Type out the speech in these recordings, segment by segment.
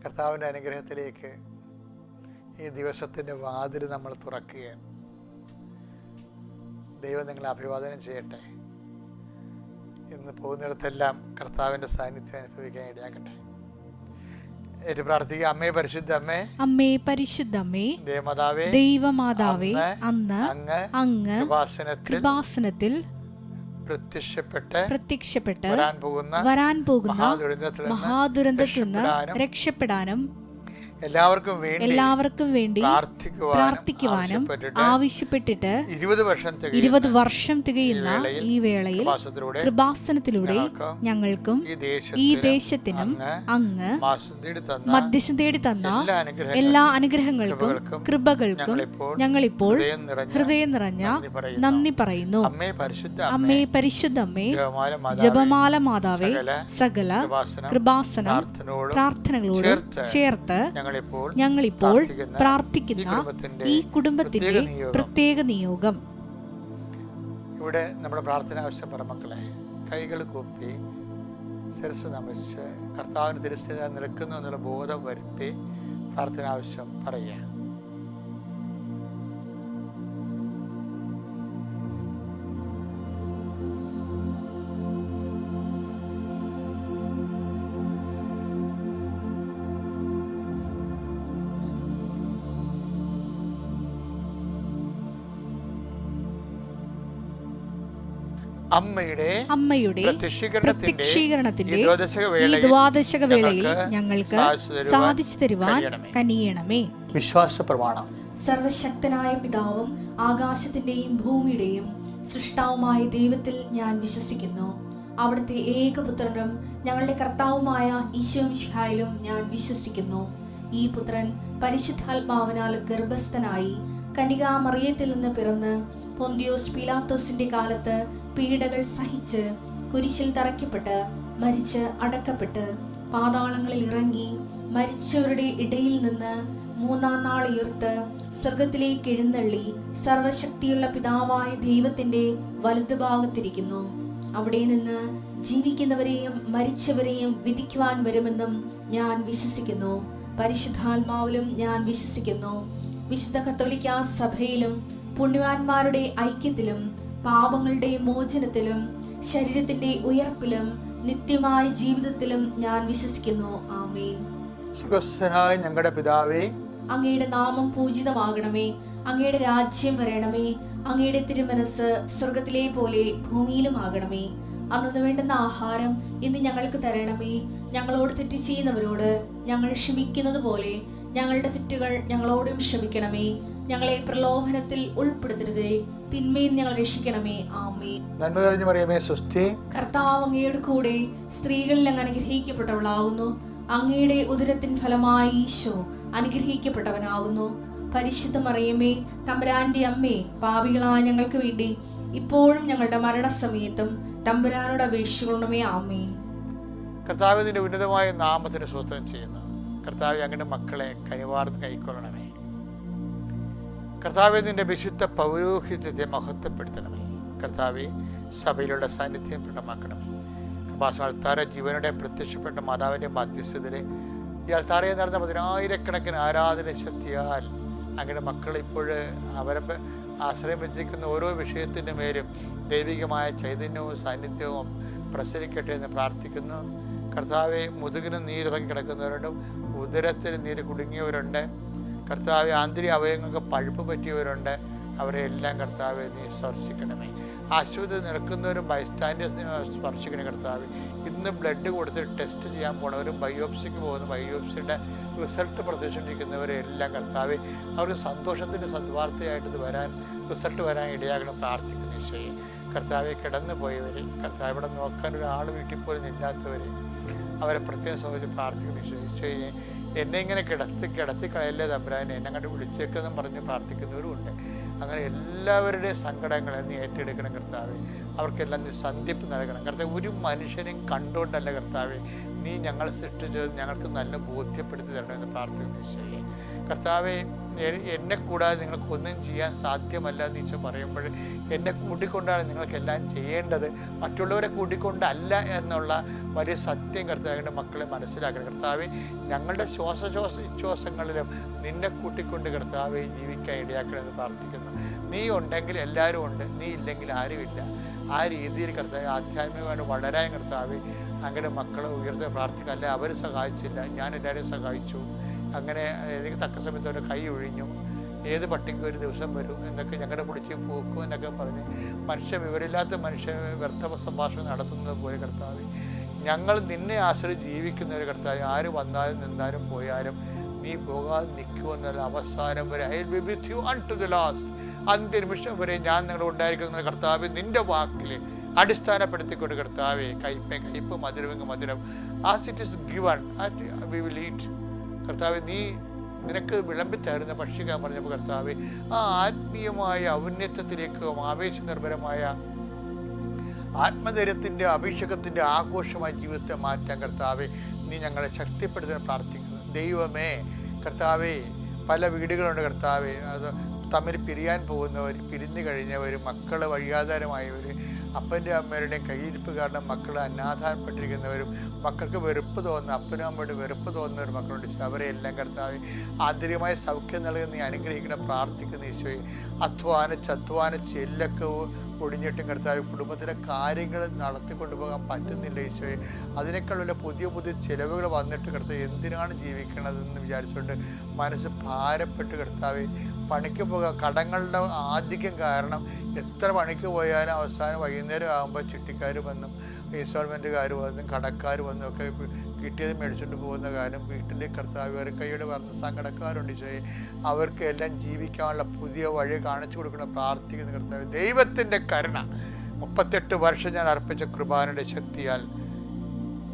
കർത്താവിൻ്റെ അനുഗ്രഹത്തിലേക്ക് ഈ ദിവസത്തിൻ്റെ വാതിൽ നമ്മൾ തുറക്കുകയാണ്. ദൈവം നിങ്ങളെ അഭിവാദനം ചെയ്യട്ടെ. ഇന്ന് പോകുന്നിടത്തെല്ലാം കർത്താവിൻ്റെ സാന്നിധ്യം അനുഭവിക്കാൻ ഇടയാക്കട്ടെ. ഏറ്റു പ്രാർത്ഥിക്കുക. അമ്മേ പരിശുദ്ധ അമ്മേ, അമ്മേ പരിശുദ്ധ അമ്മേ, ദേവമാതാവേ, ദൈവമാതാവേ, അന്ന് അങ്ങ് കൃപാസനത്തിൽ പ്രത്യക്ഷപ്പെട്ട് വരാൻ പോകുന്ന മഹാദുരന്തത്തിൽ നിന്ന് രക്ഷപ്പെടാനും എല്ലാവർക്കും വേണ്ടി പ്രാർത്ഥിക്കുവാനും ആവശ്യപ്പെട്ടിട്ട് 20 വർഷം തികയുന്ന ഈ വേളയിൽ കൃപാസനത്തിലൂടെ ഞങ്ങൾക്കും ഈ ദേശത്തിനും അങ്ങ് മധ്യസ്ഥം തേടി തന്ന എല്ലാ അനുഗ്രഹങ്ങൾക്കും കൃപകൾക്കും ഞങ്ങളിപ്പോൾ ഹൃദയം നിറഞ്ഞ നന്ദി പറയുന്നു. അമ്മേ പരിശുദ്ധ അമ്മേ, ജപമാല മാതാവേ, സകല കൃപാസന പ്രാർത്ഥനകളോട് ചേർത്ത് ഞങ്ങളിപ്പോൾ പ്രാർത്ഥിക്കുന്ന ഈ കുടുംബത്തിന്റെ പ്രത്യേക നിയോഗം. ഇവിടെ നമ്മുടെ പ്രാർത്ഥന ആവശ്യം പറ മക്കളെ. കൈകൾ കൂപ്പി ശിരസ്സ് നമിച്ച് കർത്താവിന് തിരുസ്ഥിതി നിൽക്കുന്നു എന്നുള്ള ബോധം വരുത്തി പ്രാർത്ഥന ആവശ്യം പറയുക. അമ്മയുടെ പ്രത്യക്ഷീകരണത്തിന്റെ ഈ ദ്വാദശക വേളയിൽ ഞങ്ങൾക്ക് സാധിച്ചു തരുവാൻ കനിയണമേ. വിശ്വാസ പ്രമാണം. സർവശക്തനായ പിതാവും ആകാശത്തിന്റെയും ഭൂമിയുടെയും സൃഷ്ടാവുമായ ദൈവത്തിൽ ഞാൻ വിശ്വസിക്കുന്നു. അവിടുത്തെ ഏകപുത്രനും ഞങ്ങളുടെ കർത്താവുമായ ഈശോ മിശിഹായിലും ഞാൻ വിശ്വസിക്കുന്നു. ഈ പുത്രൻ പരിശുദ്ധാത്മാവിനാൽ ഗർഭസ്ഥനായി കന്യകാമറിയത്തിൽ നിന്ന് പിറന്ന് പൊന്തിയോസ് പീലാത്തോസിന്റെ കാലത്ത് പീഡകൾ സഹിച്ച് കുരിശിൽ തറയ്ക്കപ്പെട്ട് മരിച്ച് അടക്കപ്പെട്ട് പാതാളങ്ങളിൽ ഇറങ്ങി മരിച്ചവരുടെ ഇടയിൽ നിന്ന് 3-ാം നാൾ ഉയർത്ത് സ്വർഗത്തിലേക്ക് എഴുന്നള്ളി സർവശക്തിയുള്ള പിതാവായ ദൈവത്തിന്റെ വലതുഭാഗത്തിരിക്കുന്നു. അവിടെ നിന്ന് ജീവിക്കുന്നവരെയും മരിച്ചവരെയും വിധിക്കുവാൻ വരുമെന്നും ഞാൻ വിശ്വസിക്കുന്നു. പരിശുദ്ധാത്മാവിലും ഞാൻ വിശ്വസിക്കുന്നു. വിശുദ്ധ കത്തോലിക്കാ സഭയിലും പുണ്യവാന്മാരുടെ ഐക്യത്തിലും പാപങ്ങളുടെ മോചനത്തിലും ശരീരത്തിന്റെ ഉയർപ്പിലും നിത്യമായ ജീവിതത്തിലും ഞാൻ വിശ്വസിക്കുന്നു. ആമേൻ. സുഖസ്ഥനായ ഞങ്ങളുടെ പിതാവേ, അങ്ങയുടെ നാമം പൂജിതമാകണമേ. അങ്ങയുടെ രാജ്യം വരണമേ. അങ്ങയുടെ തിരുമനസ് സ്വർഗത്തിലെ പോലെ ഭൂമിയിലും ആകണമേ. അന്നു വേണ്ടുന്ന ആഹാരം ഇന്ന് ഞങ്ങൾക്ക് തരണമേ. ഞങ്ങളോട് തെറ്റ് ചെയ്യുന്നവരോട് ഞങ്ങൾ ക്ഷമിക്കുന്നത് പോലെ ഞങ്ങളുടെ തെറ്റുകൾ ഞങ്ങളോടും ക്ഷമിക്കണമേ. ഞങ്ങളെ പ്രലോഭനത്തിൽ ഉൾപ്പെടുത്തരുതേ, തിന്മയിൽ ഞങ്ങൾ രക്ഷിക്കണമേ. ആമേൻ. നന്മ നിറഞ്ഞ മറിയമേ, സ്വസ്തി. കർത്താവ് അങ്ങയുടെ കൂടെ സ്ത്രീകളിൽ അങ്ങ് അനുഗ്രഹിക്കപ്പെട്ടവളാകുന്നു. അങ്ങയുടെ ഉദരത്തിൻ ഫലമായി ഈശോ അനുഗ്രഹിക്കപ്പെട്ടവനാകുന്നു. പരിശുദ്ധ മറിയമേ, തമ്പുരാന്റെ അമ്മേ, പാപികളായ ഞങ്ങൾക്ക് വേണ്ടി ഇപ്പോഴും ഞങ്ങളുടെ മരണസമയത്തും തമ്പുരാനോട് അപേക്ഷിക്കണമേ. ആമേൻ. കർത്താവ് നിന്റെ ഉന്നതമായ നാമത്തിന് സ്വസ്ഥം ചെയ്യുന്നു. കർത്താവ് അങ്ങയുടെ മക്കളെ കനിവാർന്ന് കൈക്കൊള്ളണമേ. കർത്താവെ, നിന്റെ വിശുദ്ധ പൗരോഹിത്യത്തെ മഹത്വപ്പെടുത്തണമേ. കർത്താവെ, സഭയിലുള്ള സാന്നിധ്യം പ്രകടമാക്കണമേ. കൃപാസന ജീവനുടെ പ്രത്യക്ഷപ്പെട്ട മാതാവിൻ്റെ മധ്യസ്ഥതയിൽ ഈ അൾത്താരയിൽ നടന്ന 10,000-കണക്കിന് ആരാധന ശക്തിയാൽ അങ്ങയുടെ മക്കൾ ഇപ്പോൾ അവരെ ആശ്രയം വെച്ചിരിക്കുന്ന ഓരോ വിഷയത്തിൻ്റെ മേലും ദൈവികമായ ചൈതന്യവും സാന്നിധ്യവും പ്രസരിക്കട്ടെ എന്ന് പ്രാർത്ഥിക്കുന്നു. കർത്താവെ, മുതുകിന് നീരിറങ്ങി കിടക്കുന്നവരുണ്ട്, ഉദരത്തിന് നീര് കുടുങ്ങിയവരുണ്ട്. കർത്താവെ, ആന്തരിക അവയവങ്ങൾക്ക് പഴുപ്പ് പറ്റിയവരുണ്ട്. അവരെ എല്ലാം കർത്താവെ നീ സ്പർശിക്കണമേ. ആശുപത്രി നിൽക്കുന്നവരും ബൈസ്റ്റാൻഡേഴ്സിനെ സ്പർശിക്കണേ. കർത്താവെ, ഇന്ന് ബ്ലഡ് കൊടുത്ത് ടെസ്റ്റ് ചെയ്യാൻ പോണവരും ബയോപ്സിക്ക് പോകുന്ന ബയോപ്സിയുടെ റിസൾട്ട് പ്രതീക്ഷിച്ചിരിക്കുന്നവരെ എല്ലാം കർത്താവെ അവർക്ക് സന്തോഷത്തിൻ്റെ സദ്വാർത്തയായിട്ട് റിസൾട്ട് വരാൻ ഇടയാകണം പ്രാർത്ഥിക്കുന്ന ഈശോയെ. കർത്താവെ, കിടന്നു പോയവരെ, കർത്താവ് ഇവിടെ നോക്കാൻ ഒരാൾ വീട്ടിൽ പോലും ഇല്ലാത്തവരെ അവരെ പ്രത്യേകം സംബന്ധിച്ച് പ്രാർത്ഥിക്കുന്ന ഈശോയെ. എന്നെ ഇങ്ങനെ കിടത്തി കളയല്ലേ തമ്പുരാനെ, എന്നെ അങ്ങോട്ട് വിളിച്ചേക്കെന്നും പറഞ്ഞ് പ്രാർത്ഥിക്കുന്നവരുമുണ്ട്. അങ്ങനെ എല്ലാവരുടെയും സങ്കടങ്ങളെ നീ ഏറ്റെടുക്കണം കർത്താവെ. അവർക്കെല്ലാം നീ സന്ധിപ്പ് നൽകണം കർത്താവ്. ഒരു മനുഷ്യനെയും കണ്ടുകൊണ്ടല്ല കർത്താവെ, നീ ഞങ്ങളെ സൃഷ്ടിച്ചത് ഞങ്ങൾക്ക് നല്ല ബോധ്യപ്പെടുത്തി തരണമെന്ന് പ്രാർത്ഥിക്കുന്നു ഈശോയെ. കർത്താവെ, എന്നെ കൂടാതെ നിങ്ങൾക്കൊന്നും ചെയ്യാൻ സാധ്യമല്ല എന്ന് ഈശോ പറയുമ്പോൾ എന്നെ കൂട്ടിക്കൊണ്ടാണ് നിങ്ങൾക്കെല്ലാം ചെയ്യേണ്ടത്, മറ്റുള്ളവരെ കൂട്ടിക്കൊണ്ടല്ല എന്നുള്ള വലിയ സത്യം കർത്താവിൻ്റെ മക്കളെ മനസ്സിലാക്കണം. കർത്താവെ, ഞങ്ങളുടെ ശ്വാസങ്ങളിലും നിന്നെ കൂട്ടിക്കൊണ്ട് കർത്താവെ ജീവിക്കാൻ ഇടയാക്കണമെന്ന് പ്രാർത്ഥിക്കുന്നു. നീ ഉണ്ടെങ്കിൽ എല്ലാവരും ഉണ്ട്, നീ ഇല്ലെങ്കിൽ ആരുമില്ല. ആ രീതിയിൽ കർത്താവ് ആധ്യാത്മികമായിട്ട് വളരാൻ കർത്താവ് അങ്ങനെ മക്കളെ ഉയർത്തി പ്രാർത്ഥിക്കുക. അല്ലെ അവർ സഹായിച്ചില്ല, ഞാൻ എല്ലാവരെയും സഹായിച്ചു, അങ്ങനെ എനിക്ക് തക്ക സമയത്ത് ഒരു കൈ ഒഴിഞ്ഞു, ഏത് പട്ടിക്കും ഒരു ദിവസം വരും എന്നൊക്കെ ഞങ്ങളുടെ പിടിച്ച് പോക്കും എന്നൊക്കെ പറഞ്ഞ് വിവരമില്ലാത്ത വ്യർത്ഥ സംഭാഷണം നടത്തുന്നത് പോലെ കർത്താവ്, ഞങ്ങൾ നിന്നെ ആശ്രയിച്ച് ജീവിക്കുന്നവർ കർത്താവ്, ആര് വന്നാലും നിന്നാലും പോയാലും നീ പോകാതെ നിൽക്കുമെന്നുള്ള അവസാനം വരെ I will be with you unto the last, അന്ത്യനിമിഷം വരെ ഞാൻ നിങ്ങളുടെ ഉണ്ടായിരിക്കുന്ന കർത്താവ് നിൻ്റെ വാക്കിൽ അടിസ്ഥാനപ്പെടുത്തിക്കൊണ്ട് കർത്താവെ, കയ്പ് മധുരം as it is given we will eat. കർത്താവ്, നീ നിനക്ക് വിളമ്പിത്തരുന്ന ഭക്ഷിക്കാൻ പറഞ്ഞപ്പോൾ കർത്താവ്, ആ ആത്മീയമായ ഔന്നത്യത്തിലേക്കും ആവേശനിർഭരമായ ആത്മധൈര്യത്തിൻ്റെ അഭിഷേകത്തിൻ്റെ ആഘോഷമായ ജീവിതത്തെ മാറ്റാൻ കർത്താവെ നീ ഞങ്ങളെ ശക്തിപ്പെടുത്താൻ പ്രാർത്ഥിക്കുന്നു. ദൈവമേ കർത്താവെ, പല വീടുകളുണ്ട് കർത്താവെ, അത് തമ്മിൽ പിരിയാൻ പോകുന്നവർ, പിരിഞ്ഞു കഴിഞ്ഞവർ, മക്കൾ വഴിയാധാരമായവർ, അപ്പൻ്റെ അമ്മയുടെയും കയ്യിരിപ്പ് കാരണം മക്കൾ അനാഥാരപ്പെട്ടിരിക്കുന്നവരും, മക്കൾക്ക് വെറുപ്പ് തോന്നുന്ന അപ്പനും അമ്മയുടെ വെറുപ്പ് തോന്നുന്നവർ മക്കളുണ്ട്. അവരെല്ലാം കർത്താവ് ആന്തരികമായ സൗഖ്യം നൽകുന്ന നീ അനുഗ്രഹിക്കണം പ്രാർത്ഥിക്കുന്ന ഈശോയെ. അധ്വാനിച്ച് എല്ലൊക്കെ ഒടിഞ്ഞിട്ടും കർത്താവ് കുടുംബത്തിലെ കാര്യങ്ങൾ നടത്തിക്കൊണ്ടു പോകാൻ പറ്റുന്നില്ല ഈശോയെ. അതിനേക്കാളുള്ള പുതിയ ചിലവുകൾ വന്നിട്ട് കർത്താവ് എന്തിനാണ് ജീവിക്കണതെന്ന് വിചാരിച്ചുകൊണ്ട് മനസ്സ് ഭാരപ്പെട്ട് കർത്താവ് പണിക്ക് പോകാം. കടങ്ങളുടെ ആധിക്യം കാരണം എത്ര പണിക്ക് പോയാലും അവസാനം വൈകുന്നേരം ആകുമ്പോൾ ചിട്ടിക്കാർ വന്നും ഇൻസ്റ്റാൾമെൻറ്റുകാർ വന്നും കടക്കാർ വന്നും ഒക്കെ കിട്ടിയത് മേടിച്ചുകൊണ്ട് പോകുന്ന കാര്യം വീട്ടിലേക്ക് കർത്താവ് കൈയുടെ പറഞ്ഞ സങ്കടക്കാരുണ്ട് ഈശോയെ. അവർക്ക് എല്ലാം ജീവിക്കാനുള്ള പുതിയ വഴി കാണിച്ചു കൊടുക്കണം പ്രാർത്ഥിക്കുന്ന കർത്താവ്. ദൈവത്തിൻ്റെ കരുണ 38 വർഷം ഞാൻ അർപ്പിച്ച കൃപാനയുടെ ശക്തിയാൽ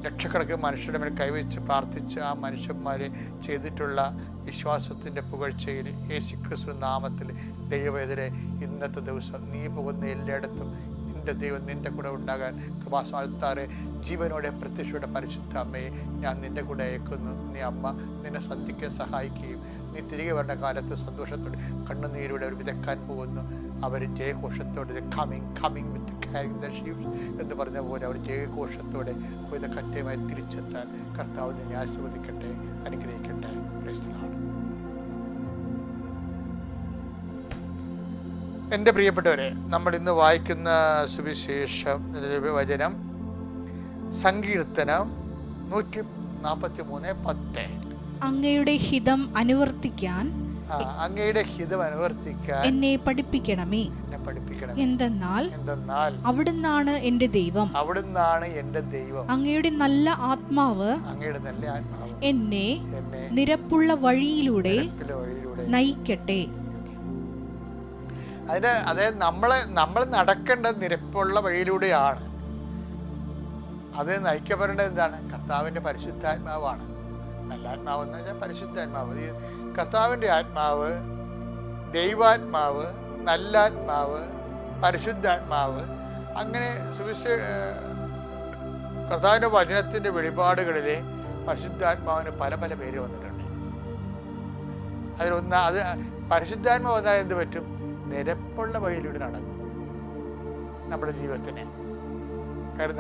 ലക്ഷക്കണക്കിന് മനുഷ്യരുടെ മേൽ കൈവച്ച് പ്രാർത്ഥിച്ച് ആ മനുഷ്യന്മാരെ ചെയ്തിട്ടുള്ള വിശ്വാസത്തിൻ്റെ പുകഴ്ചയിൽ യേശുക്രിസ്തു നാമത്തിൽ ദൈവവേദരെ ഇന്നത്തെ ദിവസം നീ പോകുന്ന എല്ലായിടത്തും നിൻ്റെ ദൈവം നിൻ്റെ കൂടെ ഉണ്ടാകാൻ കൃപാസാൽത്താറെ ജീവനോടെ പ്രത്യക്ഷയുടെ പരിശുദ്ധ അമ്മയെ ഞാൻ നിൻ്റെ കൂടെ അയക്കുന്നു. നീ അമ്മ നിന്നെ സന്ധിക്കാൻ സഹായിക്കുകയും നീ തിരികെ വരുന്ന കാലത്ത് സന്തോഷത്തോടെ കണ്ണുനീരോടെ അവർ വിതക്കാൻ പോകുന്നു. അവർ ജയഘോഷത്തോടെ coming with carrying the sheeps എന്ന് പറഞ്ഞ പോലെ അവർ ജയഘോഷത്തോടെ പോയത് കറ്റയുമായി തിരിച്ചെത്താൻ കർത്താവ് നിന്നെ ആശീർവദിക്കട്ടെ, അനുഗ്രഹിക്കട്ടെ. Praise the Lord. എൻ്റെ പ്രിയപ്പെട്ടവരെ, നമ്മൾ ഇന്ന് വായിക്കുന്ന സുവിശേഷം വചനം സങ്കീർത്തനം 143:10. അങ്ങയുടെ ഹിതം അനുവർത്തിക്കാൻ എന്നെ പഠിപ്പിക്കണമേ. എന്തെന്നാൽ അവിടുന്നാണ് എൻ്റെ ദൈവം. അങ്ങയുടെ നല്ല ആത്മാവ് എന്നെ നിരപ്പുള്ള വഴിയിലൂടെ നയിക്കട്ടെ. അതായത് നമ്മൾ നടക്കേണ്ടത് നിരപ്പുള്ള വഴിയിലൂടെയാണ്. അത് നയിക്കപ്പെടേണ്ടത് എന്താണ്? കർത്താവിൻ്റെ പരിശുദ്ധാത്മാവാണ്. നല്ല ആത്മാവ് എന്ന് വെച്ചാൽ പരിശുദ്ധാത്മാവ്. ഈ കർത്താവിൻ്റെ ആത്മാവ്, ദൈവാത്മാവ്, നല്ലാത്മാവ്, പരിശുദ്ധാത്മാവ്, അങ്ങനെ കർത്താവിൻ്റെ വചനത്തിൻ്റെ വെളിപാടുകളിൽ പരിശുദ്ധാത്മാവിന് പല പല പേര് വന്നിട്ടുണ്ട്. അതിലൊന്ന് അത് പരിശുദ്ധാത്മാവ് വന്നാൽ എന്ത് പറ്റും? നിരപ്പുള്ള വഴിയിലൂടെ നടക്കും നമ്മുടെ ജീവിതത്തിന്. കാരണം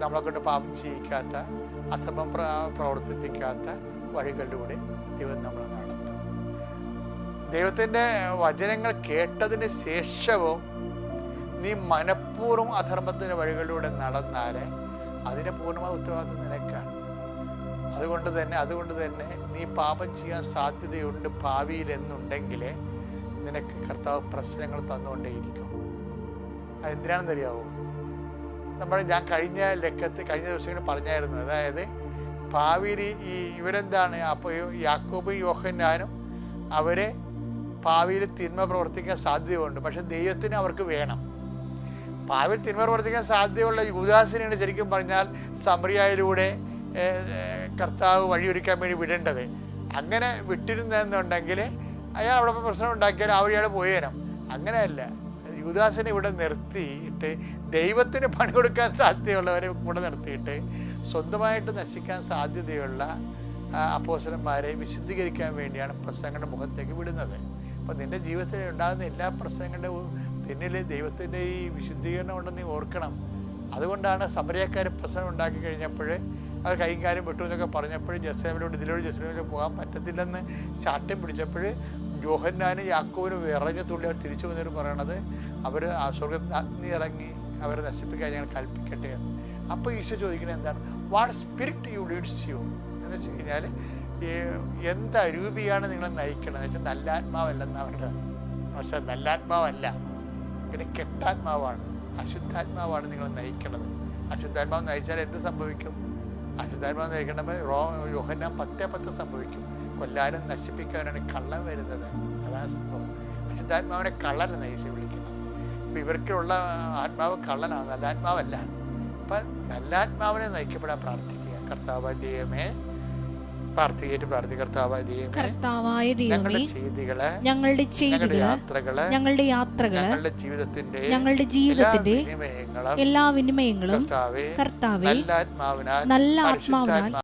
നമ്മളെ കൊണ്ട് പാപം ചെയ്യിക്കാത്ത, അധർമ്മം പ്രവർത്തിപ്പിക്കാത്ത വഴികളിലൂടെ ദൈവം നമ്മളെ നടത്തും. ദൈവത്തിൻ്റെ വചനങ്ങൾ കേട്ടതിന് ശേഷവും നീ മനഃപൂർവ്വം അധർമ്മത്തിൻ്റെ വഴികളിലൂടെ നടന്നാൽ അതിൻ്റെ പൂർണ്ണമായ ഉത്തരവാദിത്വം നിനക്കാണ്. അതുകൊണ്ട് തന്നെ നീ പാപം ചെയ്യാൻ സാധ്യതയുണ്ട് ഭാവിയിൽ എന്നുണ്ടെങ്കിൽ നിനക്ക് കർത്താവ് പ്രശ്നങ്ങൾ തന്നുകൊണ്ടേയിരിക്കും. അതെന്തിനാണെന്ന് അറിയാവോ? ഞാൻ കഴിഞ്ഞ ദിവസങ്ങളിൽ പറഞ്ഞായിരുന്നു. അതായത് ഭാവിയിൽ ഇവരെന്താണ്, അപ്പോൾ യാക്കോബും യോഹന്നാനും അവരെ ഭാവിയിൽ തിന്മ പ്രവർത്തിക്കാൻ സാധ്യതയുണ്ട്. പക്ഷെ ദൈവത്തിന് അവർക്ക് വേണം. ഭാവിയിൽ തിന്മ പ്രവർത്തിക്കാൻ സാധ്യതയുള്ള യൂദാസിനെയാണ് ശരിക്കും പറഞ്ഞാൽ സമറിയയിലൂടെ കർത്താവ് വഴിയൊരുക്കാൻ വേണ്ടി വിടേണ്ടത്. അങ്ങനെ വിട്ടിരുന്നെന്നുണ്ടെങ്കിൽ അയാൾ അവിടെ പ്രശ്നം ഉണ്ടാക്കിയാൽ അയാൾ പോയേനും. അങ്ങനെയല്ല, യൂദാസിനെ ഇവിടെ നിർത്തിയിട്ട് ദൈവത്തിന് പണി കൊടുക്കാൻ സാധ്യതയുള്ളവരെ കൂടെ നിർത്തിയിട്ട് സ്വന്തമായിട്ട് നശിക്കാൻ സാധ്യതയുള്ള അപ്പോസ്തലന്മാരെ വിശുദ്ധീകരിക്കാൻ വേണ്ടിയാണ് പ്രസംഗങ്ങളുടെ മുഖത്തേക്ക് വിടുന്നത്. അപ്പോൾ നിൻ്റെ ജീവിതത്തിൽ ഉണ്ടാകുന്ന എല്ലാ പ്രസംഗങ്ങളുടെ പിന്നിൽ ദൈവത്തിൻ്റെ ഈ വിശുദ്ധീകരണം ഉണ്ടെന്ന് നീ ഓർക്കണം. അതുകൊണ്ടാണ് സമരക്കാർ പ്രസംഗം ഉണ്ടാക്കി കഴിഞ്ഞപ്പോൾ അവർ കൈയും കാര്യം വിട്ടു എന്നൊക്കെ പറഞ്ഞപ്പോൾ ജെറുസലേമിലോട്ട് ജെറുസലേമിലോട്ട് പോകാൻ പറ്റത്തില്ലെന്ന് ശാഠ്യം പിടിച്ചപ്പോൾ യോഹന്നാനും യാക്കോബിനും വിറഞ്ഞ തുള്ളി അവർ തിരിച്ചു വന്നിട്ട് പറയണത് അവർ ആ സ്വർഗ്ഗത്തിൽ അഗ്നി ഇറങ്ങി അവരെ നശിപ്പിക്കാൻ ഞങ്ങൾ കൽപ്പിക്കട്ടെ എന്ന്. അപ്പോൾ ഈശോ ചോദിക്കുന്നത് എന്താണ്? What spirit you leads you എന്ന് വെച്ച് കഴിഞ്ഞാൽ എന്ത് അരൂപിയാണ് നിങ്ങളെ നയിക്കണത് എന്ന് വെച്ചാൽ നല്ല ആത്മാവല്ലെന്ന് അവരുടെ. പക്ഷേ നല്ല ആത്മാവല്ല, പിന്നെ കെട്ടാത്മാവാണ്, അശുദ്ധാത്മാവാണ് നിങ്ങളെ നയിക്കണത്. അശുദ്ധാത്മാവ് നയിച്ചാൽ എന്ത് സംഭവിക്കും? അശുദ്ധാത്മാവ് നയിക്കണമെങ്കിൽ യോഹന്നാൻ 10:10 സംഭവിക്കും. കൊല്ലാനും നശിപ്പിക്കാനാണ് കള്ളൻ വരുന്നത്. അതാണ് സംഭവം. അശുദ്ധാത്മാവിനെ കള്ളനെ നയിച്ച് വിളിക്കണം. അപ്പം ഇവർക്കുള്ള ആത്മാവ് കള്ളനാണ്, നല്ല ആത്മാവല്ല. അപ്പം നല്ല ആത്മാവിനെ നയിക്കപ്പെടാൻ പ്രാർത്ഥിക്കുക. കർത്താവായ ദൈവമേ, കർത്താവായ ദൈവമേ, ഞങ്ങളുടെ യാത്രകള് ഞങ്ങളുടെ ജീവിതത്തിന്റെ എല്ലാ വിനിമയങ്ങളും കർത്താവേ നല്ല ആത്മാവിനാൽ